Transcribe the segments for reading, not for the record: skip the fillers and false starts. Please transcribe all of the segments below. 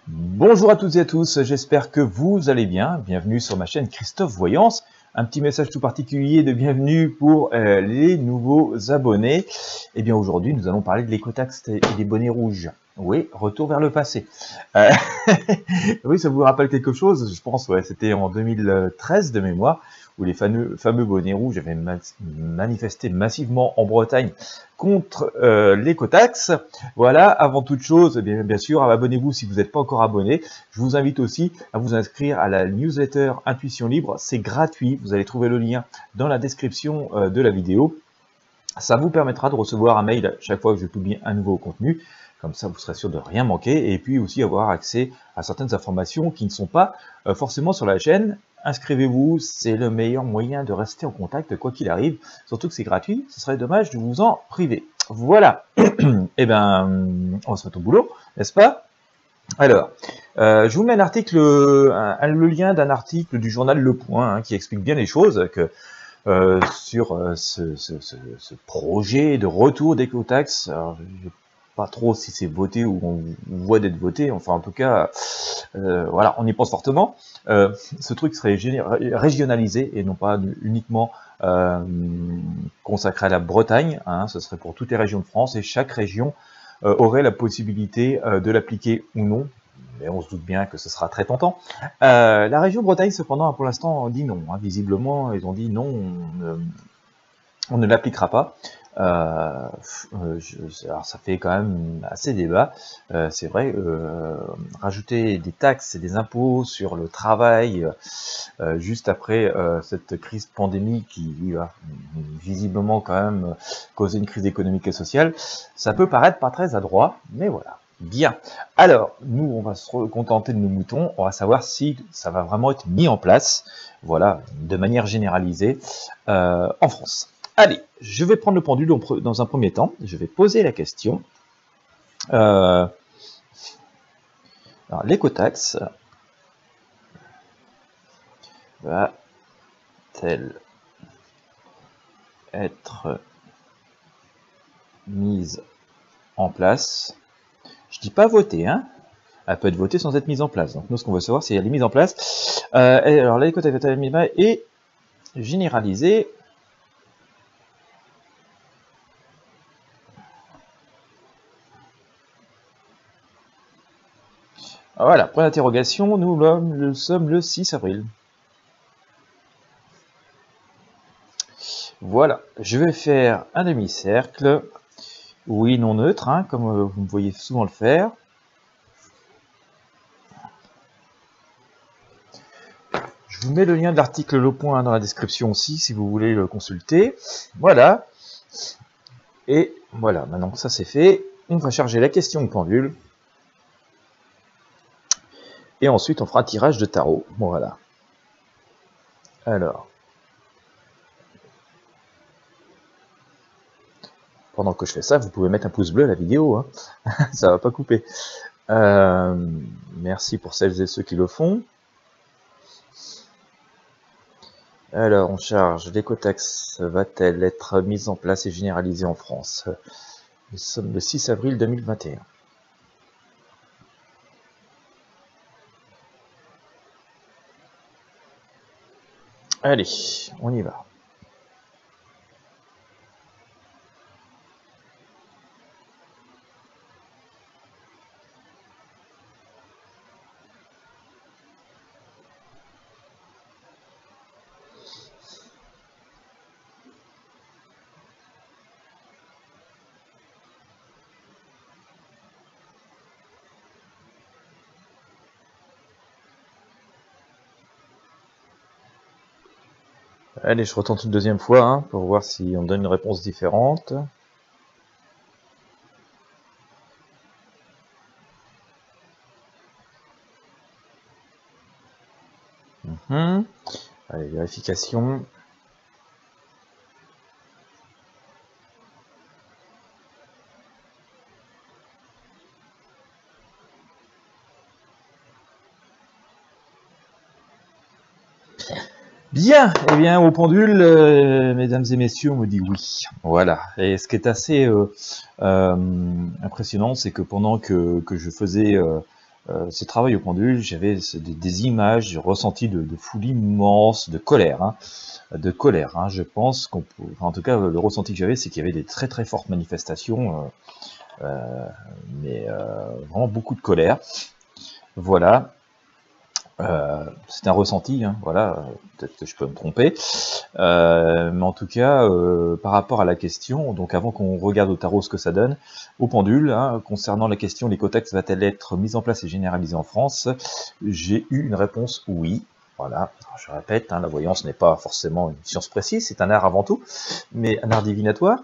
Bonjour à toutes et à tous, j'espère que vous allez bien. Bienvenue sur ma chaîne Christophe Voyance. Un petit message tout particulier de bienvenue pour les nouveaux abonnés. Eh bien aujourd'hui, nous allons parler de l'écotaxe et des bonnets rouges. Oui, retour vers le passé. Euh, oui, ça vous rappelle quelque chose? Je pense, ouais, c'était en 2013 de mémoire, où les fameux bonnets rouges avaient manifesté massivement en Bretagne contre l'écotaxe. Voilà, avant toute chose, bien sûr, abonnez-vous si vous n'êtes pas encore abonné. Je vous invite aussi à vous inscrire à la newsletter Intuition Libre. C'est gratuit, vous allez trouver le lien dans la description de la vidéo. Ça vous permettra de recevoir un mail chaque fois que je publie un nouveau contenu. Comme ça, vous serez sûr de rien manquer et puis aussi avoir accès à certaines informations qui ne sont pas forcément sur la chaîne. Inscrivez-vous, c'est le meilleur moyen de rester en contact quoi qu'il arrive. Surtout que c'est gratuit, ce serait dommage de vous en priver. Voilà. Eh bien, on se met au boulot, n'est-ce pas? Alors, je vous mets le lien d'un article du journal Le Point qui explique bien les choses, sur ce projet de retour d'écotaxe. Alors, je ne sais pas trop si c'est voté ou on voit d'être voté, enfin en tout cas, voilà, on y pense fortement. Ce truc serait régionalisé et non pas uniquement consacré à la Bretagne, hein, ce serait pour toutes les régions de France et chaque région aurait la possibilité de l'appliquer ou non. Mais on se doute bien que ce sera très tentant. La région Bretagne, cependant, pour l'instant, dit non. Hein. Visiblement, ils ont dit non, on ne l'appliquera pas. Alors ça fait quand même assez débat. C'est vrai, rajouter des taxes et des impôts sur le travail juste après cette crise pandémique qui va visiblement quand même causer une crise économique et sociale, ça peut paraître pas très adroit, mais voilà. Bien. Alors, nous, on va se contenter de nos moutons. On va savoir si ça va vraiment être mis en place, voilà, de manière généralisée en France. Allez, je vais prendre le pendule dans un premier temps. Je vais poser la question. Alors, l'écotaxe va-t-elle être mise en place? Je dis pas voter, hein. Elle peut être votée sans être mise en place. Donc nous, ce qu'on veut savoir, c'est si elle est mise en place. Alors, l'écotaxe va-t-elle être mise en place et généralisée? Voilà, point d'interrogation, nous sommes le 6 avril. Voilà, je vais faire un demi-cercle, oui, non neutre, hein, comme vous me voyez souvent le faire. Je vous mets le lien de l'article Le Point dans la description aussi, si vous voulez le consulter. Voilà. Et voilà, maintenant que ça c'est fait, on va charger la question au pendule. Et ensuite, on fera un tirage de tarot. Voilà. Alors. Pendant que je fais ça, vous pouvez mettre un pouce bleu à la vidéo. Hein. Ça va pas couper. Merci pour celles et ceux qui le font. Alors, on charge. L'écotaxe va-t-elle être mise en place et généralisée en France? Nous sommes le 6 avril 2021. Allez, on y va. Allez, je retente une deuxième fois hein, pour voir si on donne une réponse différente. Allez, vérification. Bien, eh bien au pendule, mesdames et messieurs, on me dit oui. Voilà. Et ce qui est assez impressionnant, c'est que pendant que je faisais ces travaux au pendule, j'avais des images, ressentis de foule immense, de colère, hein, je pense qu'on peut, enfin, en tout cas, le ressenti que j'avais, c'est qu'il y avait des très très fortes manifestations, mais vraiment beaucoup de colère. Voilà. C'est un ressenti, hein, voilà, peut-être que je peux me tromper, mais en tout cas, par rapport à la question, donc avant qu'on regarde au tarot ce que ça donne, au pendule, hein, concernant la question l'écotaxe va-t-elle être mise en place et généralisée en France, j'ai eu une réponse oui. Voilà, alors je répète, hein, la voyance n'est pas forcément une science précise, c'est un art avant tout, mais un art divinatoire.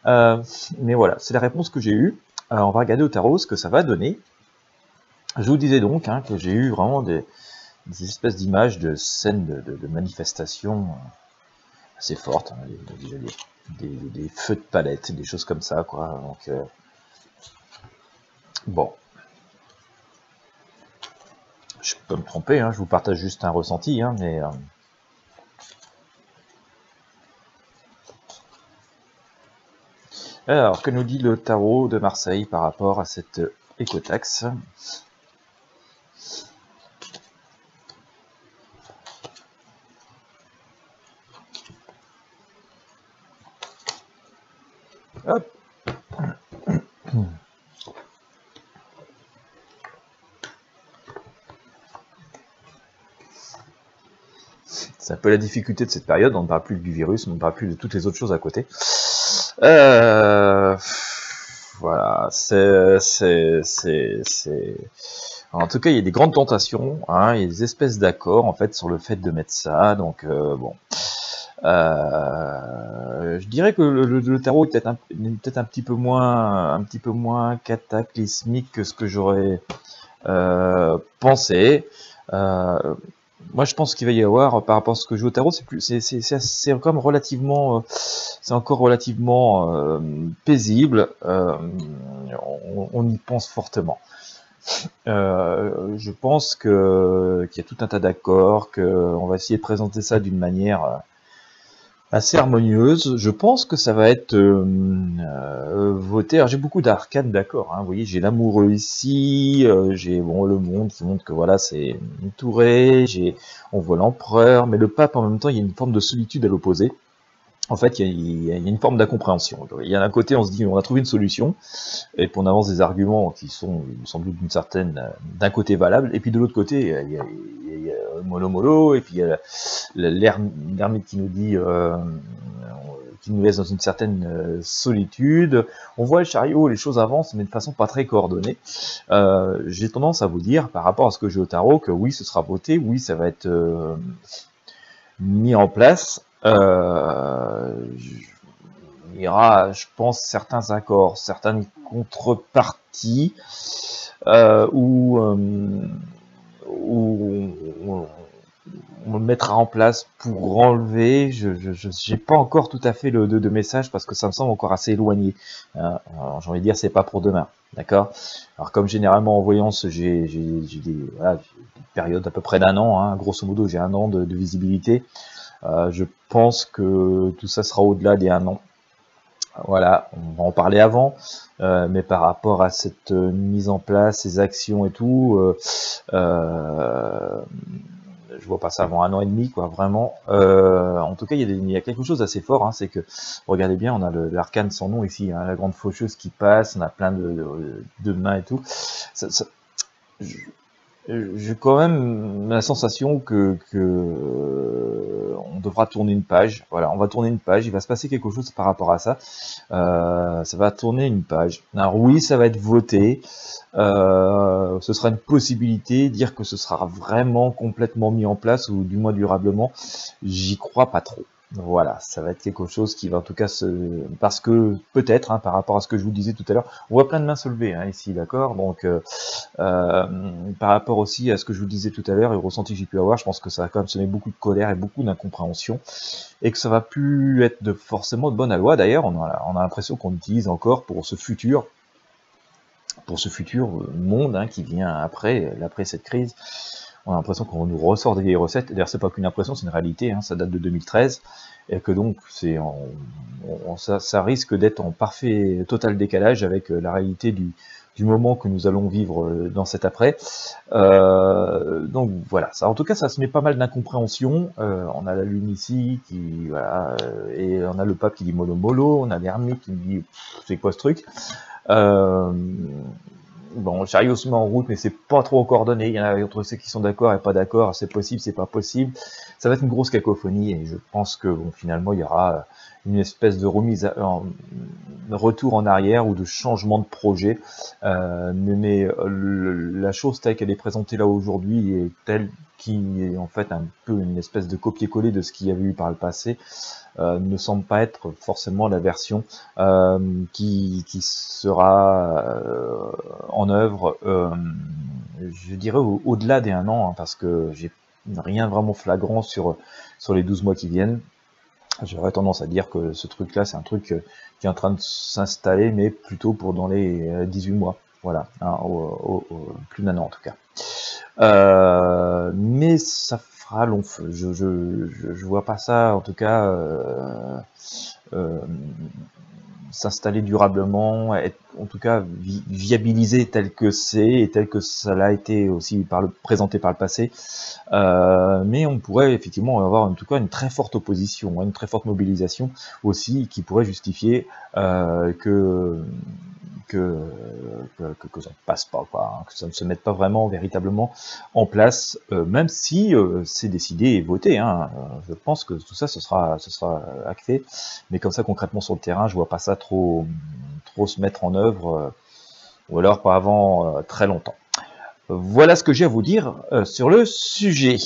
Mais voilà, c'est la réponse que j'ai eue. On va regarder au tarot ce que ça va donner. Je vous disais donc hein, que j'ai eu vraiment des espèces d'images de scènes de manifestations assez fortes, hein, déjà des feux de palette, des choses comme ça, quoi. Donc, bon, je peux me tromper, hein, je vous partage juste un ressenti, hein, mais alors, que nous dit le tarot de Marseille par rapport à cette écotaxe? Hop. C'est un peu la difficulté de cette période, on ne parle plus du virus, on ne parle plus de toutes les autres choses à côté. Voilà, en tout cas, il y a des grandes tentations, hein, il y a des espèces d'accords en fait sur le fait de mettre ça, donc bon. Je dirais que le tarot est peut-être un petit peu moins cataclysmique que ce que j'aurais pensé. Moi, je pense qu'il va y avoir, par rapport à ce que je joue au tarot, c'est encore relativement, paisible. On y pense fortement. Je pense qu'il y a tout un tas d'accords, qu'on va essayer de présenter ça d'une manière assez harmonieuse. Je pense que ça va être voté. Alors j'ai beaucoup d'arcanes d'accords, hein. Vous voyez, j'ai l'amoureux ici, j'ai bon le monde qui montre que voilà c'est entouré, on voit l'empereur, mais le pape en même temps il y a une forme de solitude à l'opposé. En fait, il y a une forme d'incompréhension. Il y a d'un côté, on se dit, on a trouvé une solution, et puis on avance des arguments qui sont sans doute d'un côté valables, et puis de l'autre côté, il y a mollo, et puis il y a l'ermite qui nous dit, qui nous laisse dans une certaine solitude. On voit le chariot, les choses avancent, mais de façon pas très coordonnée. J'ai tendance à vous dire, par rapport à ce que j'ai au tarot, que oui, ce sera voté, oui, ça va être mis en place. Il y aura, je pense, certains accords, certaines contreparties où on le mettra en place pour enlever. Je n'ai pas encore tout à fait de message parce que ça me semble encore assez éloigné. J'ai envie de dire, c'est pas pour demain. D'accord. Alors comme généralement en voyance, j'ai des périodes à peu près d'un an. Hein, grosso modo, j'ai un an de visibilité. Je pense que tout ça sera au-delà des 1 an. Voilà, on va en parler avant, mais par rapport à cette mise en place, ces actions et tout, je vois pas ça avant 1 an et demi, quoi, vraiment. En tout cas, il y a quelque chose d'assez fort, hein, c'est que, regardez bien, on a l'arcane sans nom ici, hein, la grande faucheuse qui passe, on a plein de mains et tout. J'ai quand même la sensation que on devra tourner une page. Voilà, on va tourner une page. Il va se passer quelque chose par rapport à ça. Ça va tourner une page. Alors oui, ça va être voté. Ce sera une possibilité. Dire que ce sera vraiment complètement mis en place ou du moins durablement, j'y crois pas trop. Voilà, ça va être quelque chose qui va en tout cas parce que peut-être, hein, par rapport à ce que je vous disais tout à l'heure, on voit plein de mains se lever, hein, ici, d'accord. Donc par rapport aussi à ce que je vous disais tout à l'heure et au ressenti que j'ai pu avoir, je pense que ça va quand même semer beaucoup de colère et beaucoup d'incompréhension et que ça va plus être forcément de bonne aloi. D'ailleurs, on a l'impression qu'on utilise encore pour ce futur monde, hein, qui vient après cette crise. On a l'impression qu'on nous ressort des vieilles recettes. D'ailleurs, c'est pas qu'une impression, c'est une réalité. Hein, ça date de 2013 et que donc ça risque d'être en parfait total décalage avec la réalité du du moment que nous allons vivre dans cet après. Donc voilà, ça, en tout cas, ça se met pas mal d'incompréhension. On a la Lune ici, qui, voilà, et on a le pape qui dit mollo mollo, on a l'ermite qui dit c'est quoi ce truc. Bon, Chariot se met en route, mais c'est pas trop coordonné. Il y en a entre ceux qui sont d'accord et pas d'accord. C'est possible, c'est pas possible. Ça va être une grosse cacophonie et je pense que bon, finalement il y aura une espèce de remise, un retour en arrière ou de changement de projet. Mais la chose telle qu'elle est présentée là aujourd'hui est telle qui est en fait un peu une espèce de copier-coller de ce qu'il y avait eu par le passé. Ne semble pas être forcément la version qui sera en œuvre, je dirais au-delà des 1 an, hein, parce que j'ai rien vraiment flagrant sur les 12 mois qui viennent. J'aurais tendance à dire que ce truc-là, c'est un truc qui est en train de s'installer, mais plutôt pour dans les 18 mois. Voilà, hein, plus d'1 an en tout cas. Mais ça fera long feu. Je vois pas ça, en tout cas, s'installer durablement, être en tout cas viabilisé tel que c'est et tel que ça l'a été aussi présenté par le passé. Mais on pourrait effectivement avoir en tout cas une très forte opposition, une très forte mobilisation aussi qui pourrait justifier que ça ne passe pas, quoi, hein, que ça ne se mette pas vraiment véritablement en place, même si c'est décidé et voté, hein, je pense que tout ça ce sera acté, mais comme ça concrètement sur le terrain, je vois pas ça trop se mettre en œuvre, ou alors pas avant très longtemps. Voilà ce que j'ai à vous dire sur le sujet.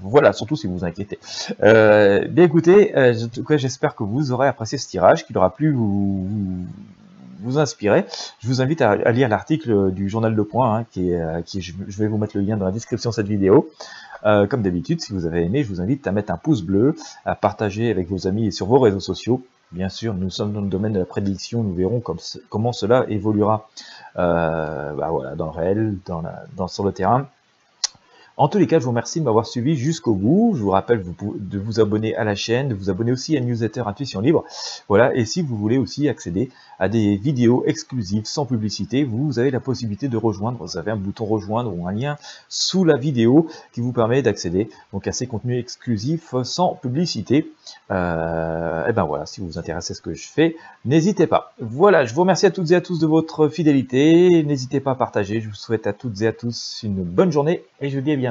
Voilà, surtout si vous vous inquiétez. Bien écoutez, en tout cas, j'espère que vous aurez apprécié ce tirage, qu'il aura plu vous inspirer. Je vous invite à lire l'article du journal Le Point, hein, je vais vous mettre le lien dans la description de cette vidéo. Comme d'habitude, si vous avez aimé, je vous invite à mettre un pouce bleu, à partager avec vos amis et sur vos réseaux sociaux. Bien sûr, nous sommes dans le domaine de la prédiction, nous verrons comment cela évoluera voilà, dans le réel, sur le terrain. En tous les cas, je vous remercie de m'avoir suivi jusqu'au bout. Je vous rappelle de vous abonner à la chaîne, de vous abonner aussi à la newsletter Intuition Libre. Voilà, et si vous voulez aussi accéder à des vidéos exclusives sans publicité, vous avez la possibilité de rejoindre. Vous avez un bouton rejoindre ou un lien sous la vidéo qui vous permet d'accéder donc à ces contenus exclusifs sans publicité. Et ben voilà, si vous vous intéressez à ce que je fais, n'hésitez pas. Voilà, je vous remercie à toutes et à tous de votre fidélité. N'hésitez pas à partager. Je vous souhaite à toutes et à tous une bonne journée et je vous dis à bientôt.